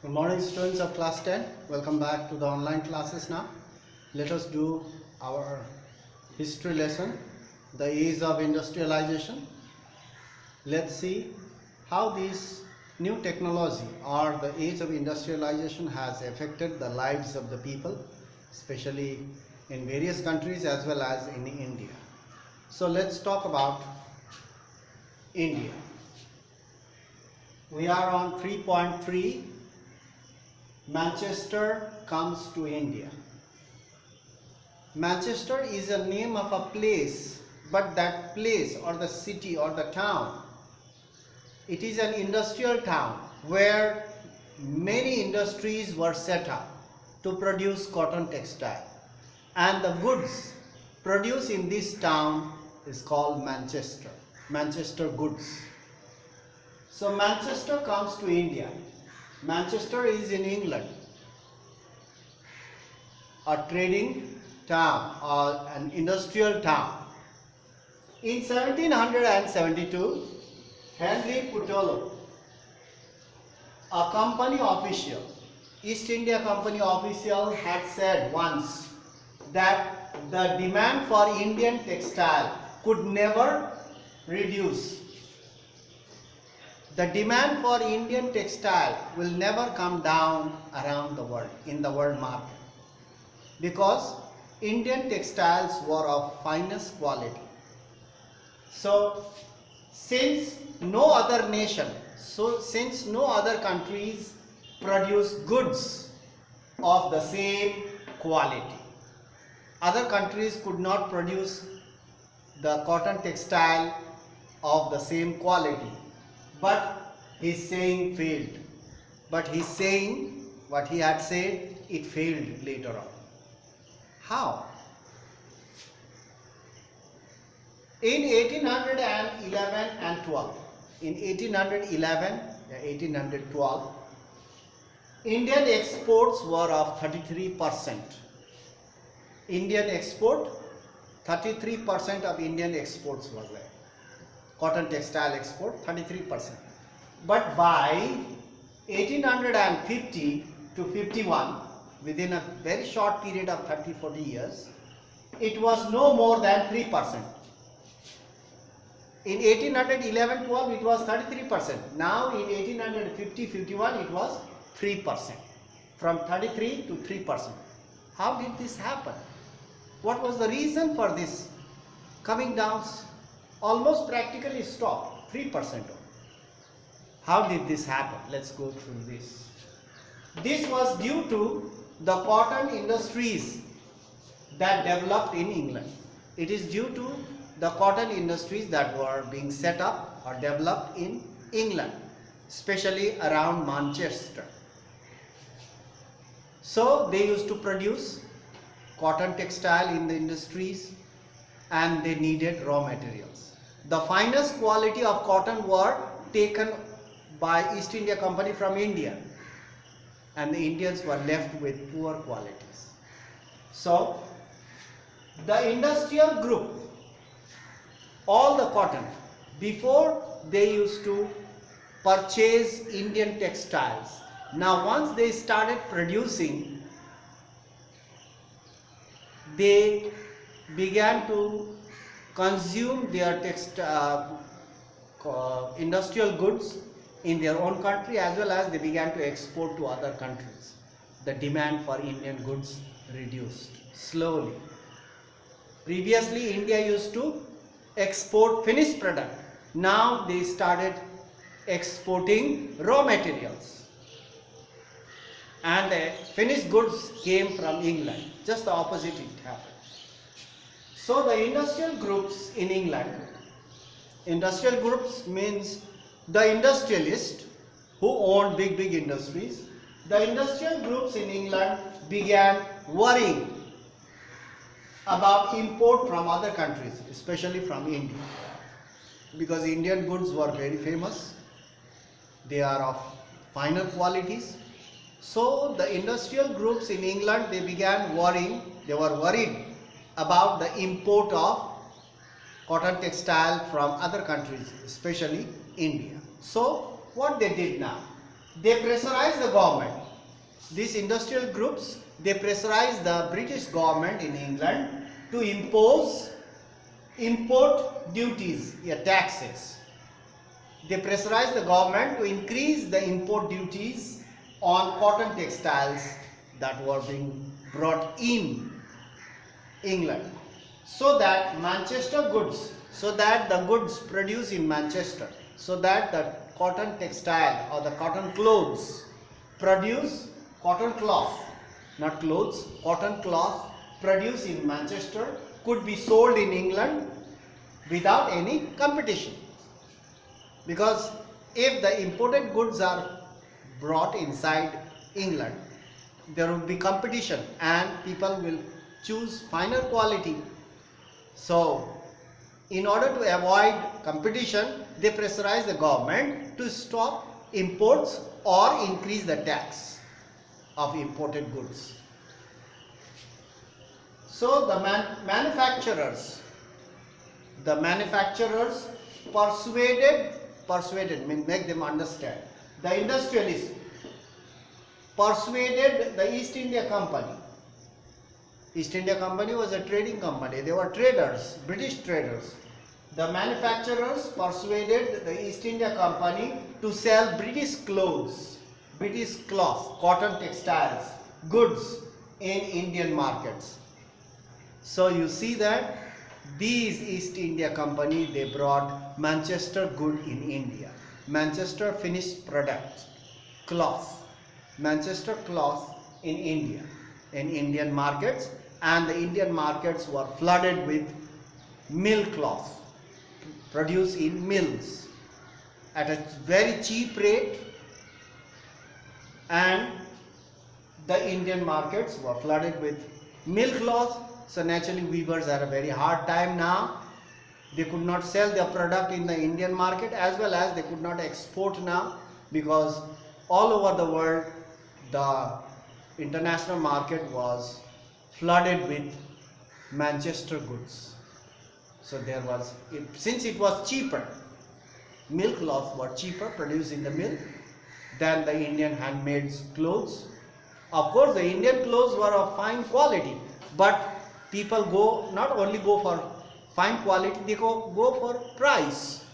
Good morning, students of class 10. Welcome back to the online classes now. Let us do our history lesson, the age of industrialization. Let's see how this new technology or the age of industrialization has affected the lives of the people, especially in various countries as well as in India. So let's talk about India. We are on 3.3. Manchester comes to India. Manchester is a name of a place, but that place or the city or the town, it is an industrial town where many industries were set up to produce cotton textile, and the goods produced in this town is called Manchester goods. So Manchester comes to India. Manchester is in England, a trading town or an industrial town. In 1772, Henry Putolo, a company official, East India Company official, had said once that the demand for Indian textile could never reduce. The demand for Indian textile will never come down around the world, in the world market, because Indian textiles were of finest quality. So, since no other countries produce goods of the same quality, other countries could not produce the cotton textile of the same quality. But his saying failed. But his saying, what he had said, it failed later on. How? In 1811 and 12, in 1812, Indian exports were of 33%. Indian export, 33% of Indian exports was there. Cotton textile export 33%. But by 1850 to 51, within a very short period of 30-40 years, it was no more than 3%. In 1811-12 it was 33%. Now in 1850-51 it was 3%. From 33 to 3%. How did this happen? What was the reason for this coming down? Almost practically stopped, 3%. How did this happen? Let's go through this. This was due to the cotton industries that developed in England. It is due to the cotton industries that were being set up or developed in England, especially around Manchester. So they used to produce cotton textile in the industries, and they needed raw materials. The finest quality of cotton were taken by East India Company from India, and the Indians were left with poor qualities. So the industrial group, all the cotton, before they used to purchase Indian textiles. Now once they started producing, they began to consume their industrial goods in their own country, as well as they began to export to other countries. The demand for Indian goods reduced slowly. Previously India used to export finished product. Now they started exporting raw materials, and the finished goods came from England. Just the opposite it happened. So the industrial groups in England, industrial groups means the industrialists who owned big industries. The industrial groups in England began worrying about import from other countries, especially from India, because Indian goods were very famous. They are of finer qualities. So the industrial groups in England, they began worrying. They were worried about the import of cotton textile from other countries, especially India. So what they did now, they pressurized the government. These industrial groups, they pressurized the British government in England to impose import duties, taxes. They pressurized the government to increase the import duties on cotton textiles that were being brought in England, so that Manchester goods, so that the goods produced in Manchester, so that the cotton textile or the cotton clothes produce cotton cloth, not clothes, cotton cloth produced in Manchester could be sold in England without any competition. Because if the imported goods are brought inside England, there will be competition and people will choose finer quality. So in order to avoid competition, they pressurize the government to stop imports or increase the tax of imported goods. So the manufacturers persuaded means make them understand. The industrialists persuaded the East India Company. East India Company was a trading company. They were traders, British traders. The manufacturers persuaded the East India Company to sell British clothes, British cloth, cotton textiles, goods in Indian markets. So you see that these East India Company, they brought Manchester good in India, Manchester finished product, cloth, Manchester cloth in India, in Indian markets, and the Indian markets were flooded with mill cloth produced in mills at a very cheap rate, and the Indian markets were flooded with mill cloth. So naturally weavers had a very hard time now. They could not sell their product in the Indian market, as well as they could not export now, because all over the world the international market was flooded with Manchester goods. So there was, since it was cheaper, mill cloths were cheaper produced in the mill than the Indian handmade clothes. Of course the Indian clothes were of fine quality, but people not only go for fine quality, they go for price.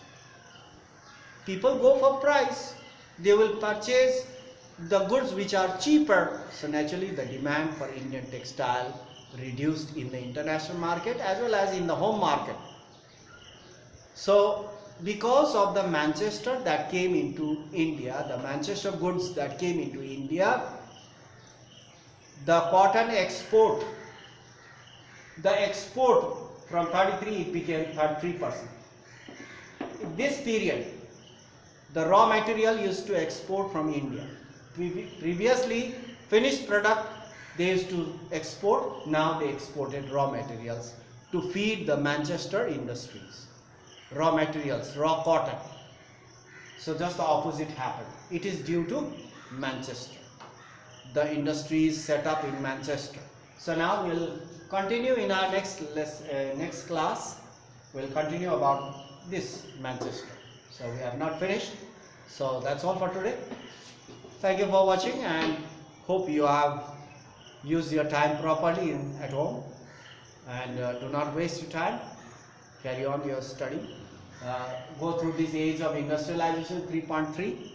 People go for price. They will purchase the goods which are cheaper. So naturally the demand for Indian textile reduced in the international market as well as in the home market. So because of the Manchester that came into India, the Manchester goods that came into India, the cotton export, from 33 it became 33%. In this period, the raw material used to export from India. Previously, finished product they used to export, now they exported raw materials to feed the Manchester industries. Raw materials, raw cotton. So just the opposite happened. It is due to Manchester. The industries set up in Manchester. So now we'll continue in our next class. We'll continue about this Manchester. So we have not finished. So that's all for today. Thank you for watching, and hope you have used your time properly at home, and do not waste your time. Carry on your study. Go through this Age of Industrialization 3.3.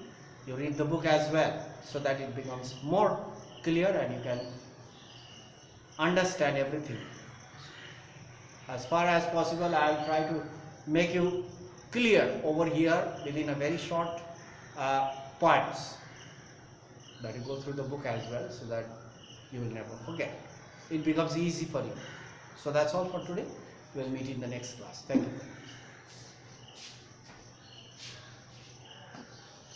You read the book as well, so that it becomes more clear and you can understand everything. As far as possible, I will try to make you clear over here within a very short points. That you go through the book as well, so that you will never forget. It becomes easy for you. So that's all for today. We'll meet in the next class. Thank you.